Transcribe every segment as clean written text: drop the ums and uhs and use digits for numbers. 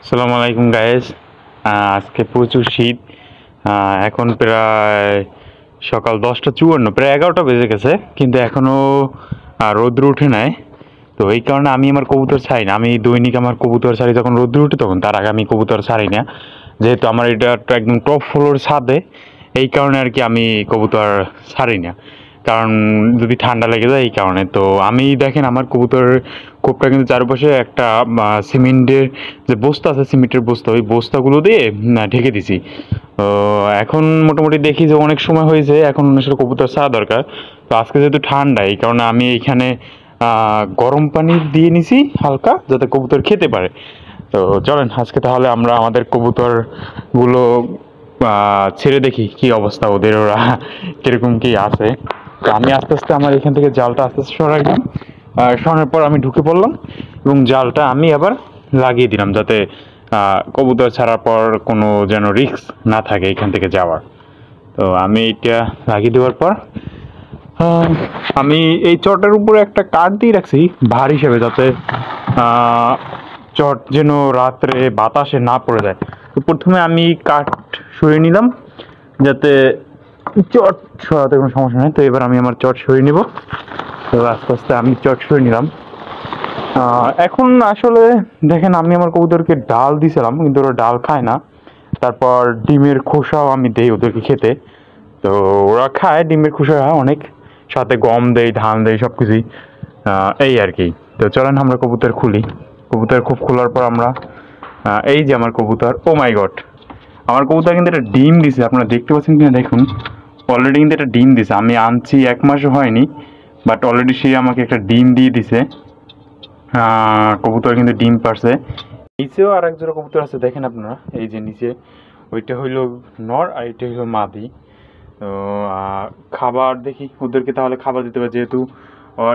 আসসালামু আলাইকুম গাইস। আজকে প্রচুর শীত। এখন প্রায় সকাল 10টা 54, প্রায় 11টা বেজে গেছে, কিন্তু এখনও রৌদ্র উঠে নাই। তো এই কারণে আমি আমার কবুতর ছাড়ি না। আমি দৈনিক আমার কবুতর ছাড়ি যখন রৌদ্র উঠে, তখন তার আগে আমি কবুতর ছাড়ি না, যেহেতু আমার এটা একটা একদম টপ ফ্লোর ছাদে। এই কারণে আর কি আমি কবুতর ছাড়ি না, কারণ যদি ঠান্ডা লেগে যায় এই কারণে। তো আমি দেখেন আমার কবুতরের খোপটা কিন্তু চারপাশে একটা সিমেন্টের যে বস্তা আছে, সিমেন্টের বস্তা, ওই বস্তাগুলো দিয়ে ঢেকে দিছি। তো এখন মোটামুটি দেখি যে অনেক সময় হয়েছে, এখন আসলে কবুতর ছাড়া দরকার। তো আজকে যেহেতু ঠান্ডা, এই কারণে আমি এইখানে গরম পানি দিয়ে নিছি হালকা, যাতে কবুতর খেতে পারে। তো চলেন আজকে তাহলে আমরা আমাদের কবুতরগুলো ছেড়ে দেখি কি অবস্থা ওদের, ওরা কিরকম কি আছে। তো আমি আস্তে আস্তে আমার এখান থেকে জালটা আস্তে আস্তে সরাইলাম। সরানোর পর আমি ঢুকে পড়লাম এবং জালটা আমি আবার লাগিয়ে দিলাম, যাতে কবুতর ছাড়ার পর কোনো যেন রিস্ক না থাকে এখান থেকে যাওয়ার। তো আমি এটা লাগিয়ে দেওয়ার পর আমি এই চটের উপরে একটা কাঠ দিয়ে রাখছি ভার হিসেবে, যাতে চট যেন রাত্রে বাতাসে না পড়ে যায়। তো প্রথমে আমি কাঠ সরিয়ে নিলাম, যাতে চট সরাতে কোনো সমস্যা নেই। তো এবার আমি আমার চট সরিয়ে নিব। তো আস্তে আস্তে আমি চট সরিয়ে নিলাম। এখন আসলে দেখেন, আমি আমার কবুতরকে ডাল দিয়েছিলাম, কিন্তু ওরা ডাল খায় না। তারপর ডিমের খোসাও আমি দেই ওদেরকে খেতে। তো ওরা খায় ডিমের খোসা অনেক, সাথে গম দেই, ধান দেই, সব কিছুই। এই আর কি। তো চলেন আমরা কবুতর খুলি। কবুতর খুব খোলার পর আমরা এই যে আমার কবুতর, ও মাই গড, আমার কবুতর কিন্তু একটা ডিম দিছে। আপনারা দেখতে পাচ্ছেন কিনা দেখুন, অলরেডি কিন্তু একটা ডিম দিছে। আমি আনছি 1 মাসও হয়নি, বাট অলরেডি সে আমাকে একটা ডিম দিয়ে দিছে। কবুতর কিন্তু ডিম পারছে। নিচেও আর এক জোড়া কবুতর আছে, দেখেন আপনারা, এই যে নিচে ওইটা হইলো নর আর এটা হইলো মাদি। তো খাবার দেখি ওদেরকে, তাহলে খাবার দিতে হবে, যেহেতু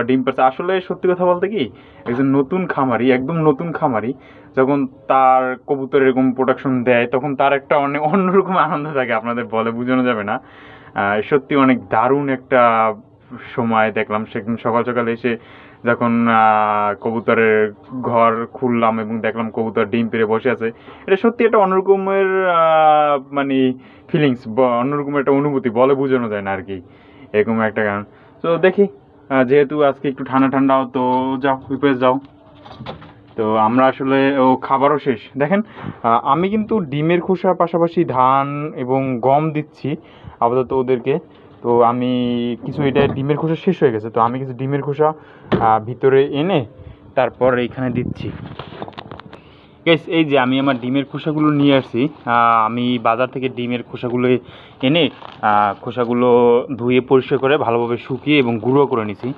ডিম পারছে। আসলে সত্যি কথা বলতে কি, একজন নতুন খামারি, একদম নতুন খামারি যখন তার কবুতর এরকম প্রোডাকশন দেয়, তখন তার একটা অনেক অন্যরকম আনন্দ থাকে, আপনাদের বলে বোঝানো যাবে না। সত্যি অনেক দারুণ একটা সময় দেখলাম সেদিন সকাল সকাল এসে, যখন কবুতরের ঘর খুললাম এবং দেখলাম কবুতর ডিম পেড়ে বসে আছে। এটা সত্যি একটা অন্যরকমের মানে ফিলিংস, অন্যরকম একটা অনুভূতি, বলে বোঝানো যায় না আর কি, এরকম একটা গান। তো দেখি, যেহেতু আজকে একটু ঠান্ডা ঠান্ডা, তো যাও উপরে যাও। তো আমরা আসলে খাবারও শেষ দেখেন। আমি কিন্তু ডিমের খোসার পাশাপাশি ধান এবং গম দিচ্ছি আপাতত ওদেরকে। তো আমি কিছু, এটা ডিমের খোসা শেষ হয়ে গেছে, তো আমি কিছু ডিমের খোসা ভিতরে এনে তারপর এইখানে দিচ্ছি। গাইস, এই যে আমি আমার ডিমের খোসাগুলো নিয়ে আসছি। আমি বাজার থেকে ডিমের খোসাগুলো এনে খোসাগুলো ধুয়ে পরিষ্কার করে ভালোভাবে শুকিয়ে এবং গুঁড়ো করে নিছি।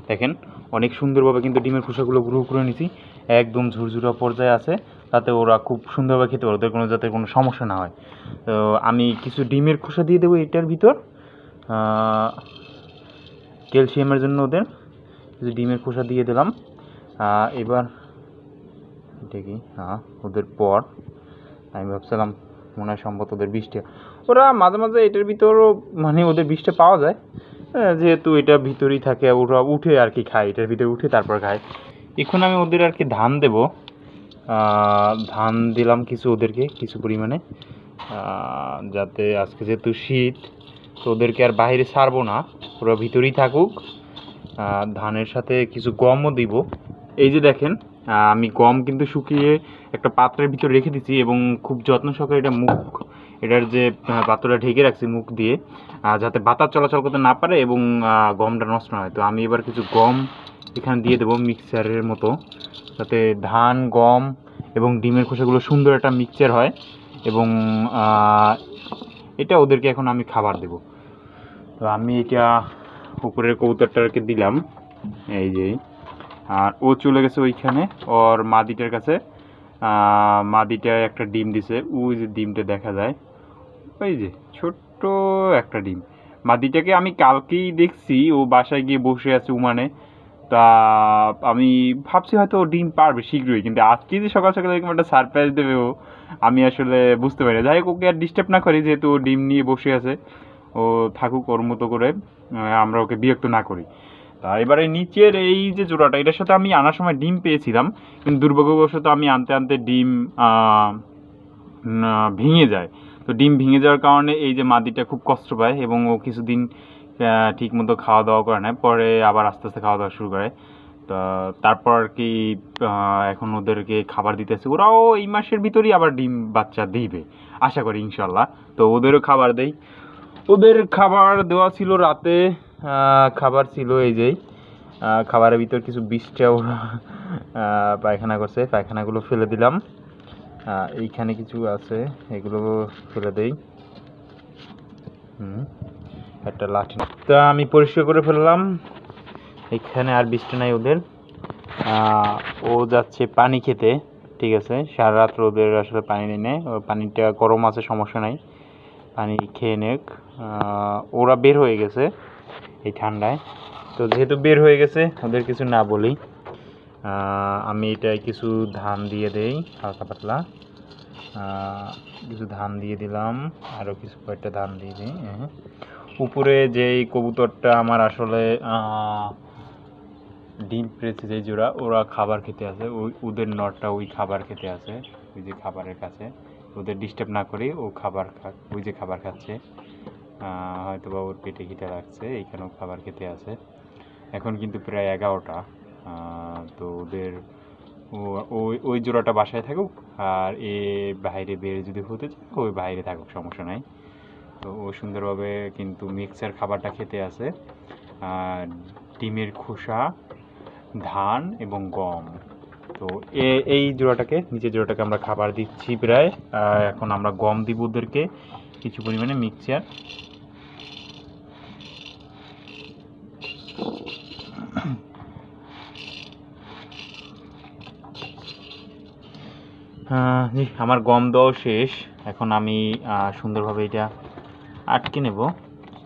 দেখেন অনেক সুন্দরভাবে কিন্তু ডিমের খোসাগুলো গুঁড়ো করে নিছি, একদম ঝুরঝুরা পর্যায়ে আছে, তাতে ওরা খুব সুন্দরভাবে খেতে পারে, ওদের কোনো যাতে কোনো সমস্যা না হয়। তো আমি কিছু ডিমের খোসা দিয়ে দেবো এটার ভিতর, ক্যালসিয়ামের জন্য ওদের কিছু ডিমের খোসা দিয়ে দিলাম। এবার এটা কি, ওদের পর আমি ভাবছিলাম মনে হয় সম্ভবত ওদের বিষটা, ওরা মাঝে মাঝে এটার ভিতরও মানে ওদের বিষটা পাওয়া যায়, যেহেতু এটা ভিতরেই থাকে, ওরা উঠে আর কি খায়, এটার ভিতরে উঠে তারপর খায়। এখন আমি ওদের আর কি ধান দেব। ধান দিলাম কিছু ওদেরকে, কিছু পরিমাণে, যাতে আজকে যেহেতু শীত, তো ওদেরকে আর বাইরে ছাড়বো না, ওরা ভিতরেই থাকুক। ধানের সাথে কিছু গমও দিব। এই যে দেখেন, আমি গম কিন্তু শুকিয়ে একটা পাত্রের ভিতরে রেখে দিচ্ছি এবং খুব যত্ন সহকারে এটা এটার যে পাত্রটা ঢেকে রাখছি মুখ দিয়ে, যাতে বাতাস চলাচল করতে না পারে এবং গমটা নষ্ট না হয়। তো আমি এবার কিছু গম এখানে দিয়ে দেবো মিক্সচারের মতো, যাতে ধান, গম এবং ডিমের খোসাগুলো সুন্দর একটা মিক্সচার হয়। এবং এটা ওদেরকে এখন আমি খাবার দেব। তো আমি এটা উপরের কবুতরটাকে দিলাম, এই যে। আর ও চলে গেছে ওইখানে ওর মাদিটার কাছে। মাদিটা একটা ডিম দিছে, ওই যে ডিমটা দেখা যায়, ওই যে ছোট্ট একটা ডিম। মাদিটাকে আমি কালকেই দেখছি, ও বাসায় গিয়ে বসে আছে উমানে। তা আমি ভাবছি হয়তো ও ডিম পারবে শীঘ্রই, কিন্তু আজকে যে সকাল সকাল এরকম একটা সারপ্রাইজ দেবে ও, আমি আসলে বুঝতে পারি না। যাই হোক, ওকে আর ডিস্টার্ব না করি, যেহেতু ও ডিম নিয়ে বসে আছে, ও থাকুক ওর মতো করে, আমরা ওকে বিরক্ত না করি। আর এবারে নিচের এই যে জোড়াটা, এটার সাথে আমি আনার সময় ডিম পেয়েছিলাম, কিন্তু দুর্ভাগ্যবশত আমি আনতে আনতে ডিম ভেঙে যায়। তো ডিম ভেঙে যাওয়ার কারণে এই যে মাদিটা খুব কষ্ট পায় এবং ও কিছুদিন ঠিক মতো খাওয়া দাওয়া করে না, পরে আবার আস্তে আস্তে খাওয়া দাওয়া শুরু করে। তো তারপর আর কি এখন ওদেরকে খাবার দিতেছে, ওরাও এই মাসের ভিতরেই আবার ডিম বাচ্চা দিবে আশা করি ইনশাল্লাহ। তো ওদেরও খাবার দেই। ওদের খাবার দেওয়া ছিল রাতে, খাবার ছিল এই যে খাবারের ভিতর কিছু বিষটা ওরা পায়খানা করছে, পায়খানাগুলো ফেলে দিলাম। এইখানে কিছু আছে, এগুলো ফেলে দেই। একটা লাঠি, তো আমি পরিষ্কার করে ফেললাম। এখানে আর বিষটা নাই ওদের। ও যাচ্ছে পানি খেতে, ঠিক আছে। সারা রাত ওদের আসলে পানি নেই, পানিটা গরম আছে, সমস্যা নাই, পানি খেয়ে নেক। ওরা বের হয়ে গেছে এই ঠান্ডায়। তো যেহেতু বের হয়ে গেছে, ওদের কিছু না বলি, আমি এটায় কিছু ধান দিয়ে দেই, হালকা পাতলা কিছু ধান দিয়ে দিলাম, আরও কিছু কয়েকটা ধান দিয়ে দিই। উপরে যেই কবুতরটা আমার আসলে ডিম পেড়েছে যে জোড়া, ওরা খাবার খেতে আছে, ওদের নটটা ওই খাবার খেতে আছে, ওই যে খাবারের কাছে। ওদের ডিস্টার্ব না করি, ও খাবার ওই যে খাবার খাচ্ছে, হয়তো বা ওর পেটে খিদে লাগছে, এইখানেও খাবার খেতে আছে। এখন কিন্তু প্রায় 11টা। তো ওদের ওই জোড়াটা বাসায় থাকুক, আর এ বাইরে বের যদি হতে চায় ওই বাইরে থাকুক, সমস্যা নাই। তো ও সুন্দরভাবে কিন্তু মিক্সার খাবারটা খেতে আছে, আর ডিমের খোসা, ধান এবং গম। তো এই জোড়াটাকে, নিচের জোড়াটাকে আমরা খাবার দিচ্ছি প্রায়। এখন আমরা গম দিব ওদেরকে কিছু পরিমাণে মিক্সচার। জি, আমার গম দেওয়াও শেষ। এখন আমি সুন্দরভাবে এটা আটকে নেব,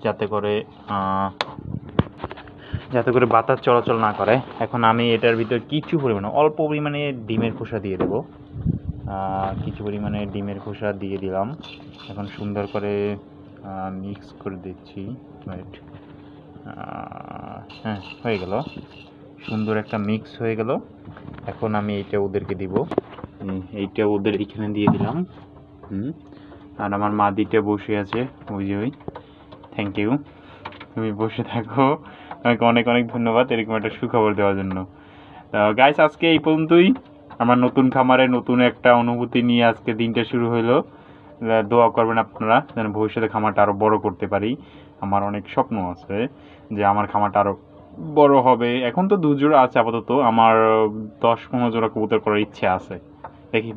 যাতে করে বাতাস চলাচল না করে। এখন আমি এটার ভিতর কিছু পরিমাণে, অল্প পরিমাণে ডিমের খোসা দিয়ে দেব। কিছু পরিমাণে ডিমের খোসা দিয়ে দিলাম। এখন সুন্দর করে মিক্স করে দিচ্ছি। হ্যাঁ, হয়ে গেল, সুন্দর একটা মিক্স হয়ে গেল। এখন আমি এইটা ওদেরকে দিব, এইটা ওদের এখানে দিয়ে দিলাম। আর আমার মাদিটা বসে আছে, ওই যে ওই। থ্যাংক ইউ, তুমি বসে থাকো, তোমাকে অনেক অনেক ধন্যবাদ এরকম একটা সুখবর দেওয়ার জন্য। গাইস, আজকে এই পর্যন্তই। আমার নতুন খামারে নতুন একটা অনুভূতি নিয়ে আজকে দিনটা শুরু হলো। দোয়া করবেন আপনারা যেন ভবিষ্যতে খামারটা আরও বড় করতে পারি। আমার অনেক স্বপ্ন আছে যে আমার খামারটা আরও বড় হবে। এখন তো 2 জোড়া আছে আপাতত, আমার 10-15 জোড়া কবুতর করার ইচ্ছে আছে, দেখি।